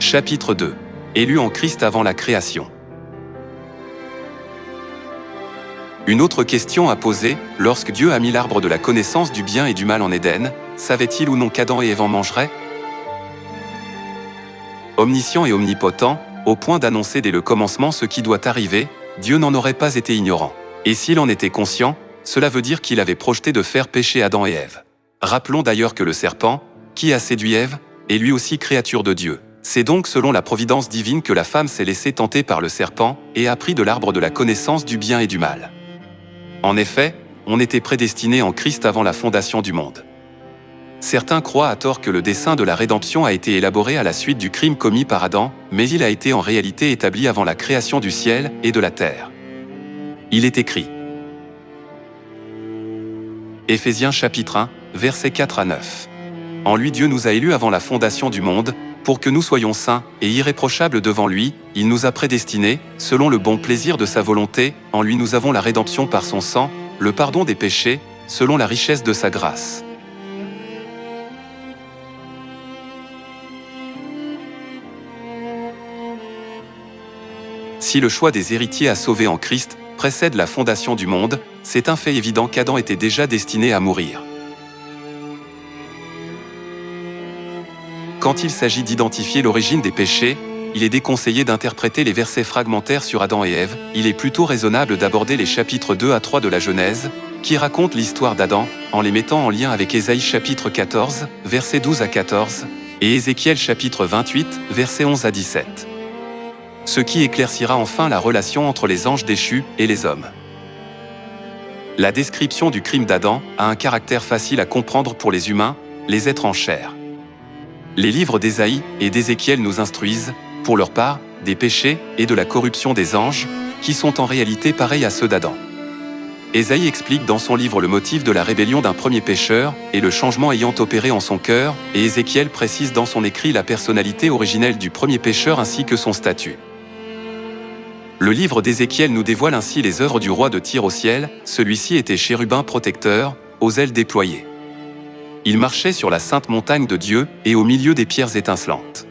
Chapitre 2. Élu en Christ avant la création. Une autre question à poser, lorsque Dieu a mis l'arbre de la connaissance du bien et du mal en Éden, savait-il ou non qu'Adam et Ève en mangeraient? Omniscient et omnipotent, au point d'annoncer dès le commencement ce qui doit arriver, Dieu n'en aurait pas été ignorant. Et s'il en était conscient, cela veut dire qu'il avait projeté de faire pécher Adam et Ève. Rappelons d'ailleurs que le serpent, qui a séduit Ève, est lui aussi créature de Dieu. C'est donc selon la providence divine que la femme s'est laissée tenter par le serpent et a pris de l'arbre de la connaissance du bien et du mal. En effet, on était prédestinés en Christ avant la fondation du monde. Certains croient à tort que le dessein de la rédemption a été élaboré à la suite du crime commis par Adam, mais il a été en réalité établi avant la création du ciel et de la terre. Il est écrit. Éphésiens chapitre 1, versets 4 à 9. En lui Dieu nous a élus avant la fondation du monde, pour que nous soyons saints et irréprochables devant lui, il nous a prédestinés, selon le bon plaisir de sa volonté, en lui nous avons la rédemption par son sang, le pardon des péchés, selon la richesse de sa grâce. Si le choix des héritiers à sauver en Christ précède la fondation du monde, c'est un fait évident qu'Adam était déjà destiné à mourir. Quand il s'agit d'identifier l'origine des péchés, il est déconseillé d'interpréter les versets fragmentaires sur Adam et Ève, il est plutôt raisonnable d'aborder les chapitres 2 à 3 de la Genèse, qui racontent l'histoire d'Adam, en les mettant en lien avec Ésaïe chapitre 14, versets 12 à 14, et Ézéchiel chapitre 28, versets 11 à 17. Ce qui éclaircira enfin la relation entre les anges déchus et les hommes. La description du crime d'Adam a un caractère facile à comprendre pour les humains, les êtres en chair. Les livres d'Ésaïe et d'Ézéchiel nous instruisent, pour leur part, des péchés et de la corruption des anges, qui sont en réalité pareils à ceux d'Adam. Ésaïe explique dans son livre le motif de la rébellion d'un premier pécheur et le changement ayant opéré en son cœur, et Ézéchiel précise dans son écrit la personnalité originelle du premier pécheur ainsi que son statut. Le livre d'Ézéchiel nous dévoile ainsi les œuvres du roi de Tyr au ciel, celui-ci était chérubin protecteur, aux ailes déployées. Il marchait sur la sainte montagne de Dieu et au milieu des pierres étincelantes.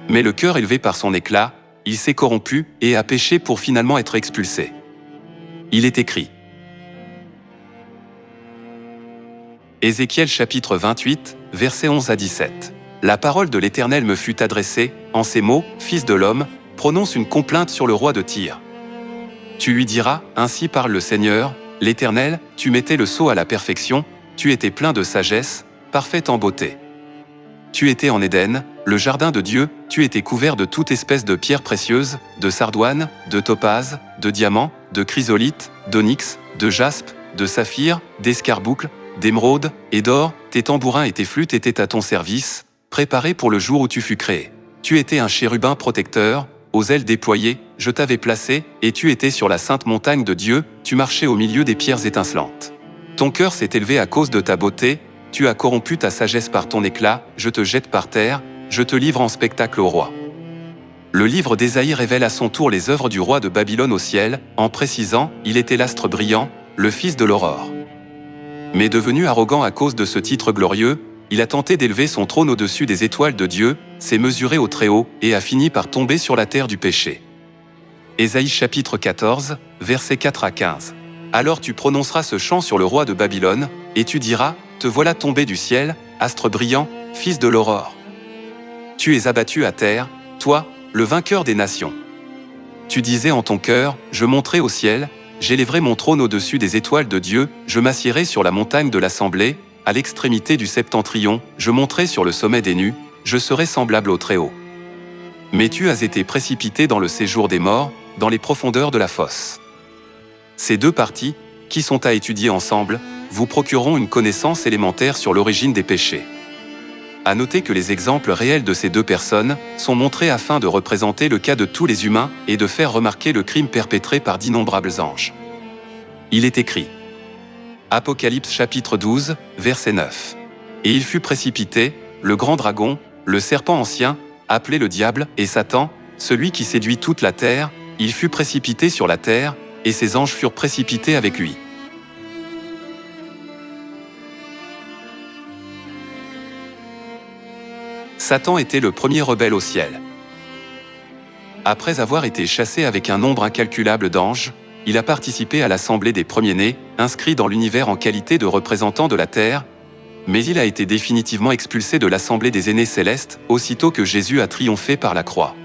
Mais le cœur élevé par son éclat, il s'est corrompu et a péché pour finalement être expulsé. Il est écrit. Ézéchiel chapitre 28, versets 11 à 17. La parole de l'Éternel me fut adressée, en ces mots, fils de l'homme, prononce une complainte sur le roi de Tyr. Tu lui diras, ainsi parle le Seigneur, l'Éternel, tu mettais le sceau à la perfection, tu étais plein de sagesse, parfait en beauté. Tu étais en Éden, le jardin de Dieu, tu étais couvert de toute espèce de pierres précieuses, de sardoine, de topaze, de diamant, de chrysolite, d'onyx, de jaspe, de saphir, d'escarboucle, d'émeraude et d'or, tes tambourins et tes flûtes étaient à ton service, préparés pour le jour où tu fus créé. Tu étais un chérubin protecteur, aux ailes déployées, je t'avais placé, et tu étais sur la sainte montagne de Dieu, tu marchais au milieu des pierres étincelantes. Ton cœur s'est élevé à cause de ta beauté, tu as corrompu ta sagesse par ton éclat, je te jette par terre, je te livre en spectacle au roi. Le livre d'Ésaïe révèle à son tour les œuvres du roi de Babylone au ciel, en précisant, il était l'astre brillant, le fils de l'aurore. Mais devenu arrogant à cause de ce titre glorieux, il a tenté d'élever son trône au-dessus des étoiles de Dieu, s'est mesuré au Très-Haut et a fini par tomber sur la terre du péché. Ésaïe chapitre 14, versets 4 à 15. Alors tu prononceras ce chant sur le roi de Babylone, et tu diras, te voilà tombé du ciel, astre brillant, fils de l'aurore. Tu es abattu à terre, toi, le vainqueur des nations. Tu disais en ton cœur, je monterai au ciel, j'élèverai mon trône au-dessus des étoiles de Dieu, je m'assiérai sur la montagne de l'assemblée, à l'extrémité du septentrion, je monterai sur le sommet des nues, je serai semblable au Très-Haut. Mais tu as été précipité dans le séjour des morts, dans les profondeurs de la fosse. Ces deux parties, qui sont à étudier ensemble, vous procureront une connaissance élémentaire sur l'origine des péchés. À noter que les exemples réels de ces deux personnes sont montrés afin de représenter le cas de tous les humains et de faire remarquer le crime perpétré par d'innombrables anges. Il est écrit. Apocalypse chapitre 12, verset 9. Et il fut précipité, le grand dragon, le serpent ancien, appelé le diable et Satan, celui qui séduit toute la terre, il fut précipité sur la terre, et ses anges furent précipités avec lui. Satan était le premier rebelle au ciel. Après avoir été chassé avec un nombre incalculable d'anges, il a participé à l'assemblée des premiers-nés, inscrit dans l'univers en qualité de représentant de la terre, mais il a été définitivement expulsé de l'assemblée des aînés célestes, aussitôt que Jésus a triomphé par la croix.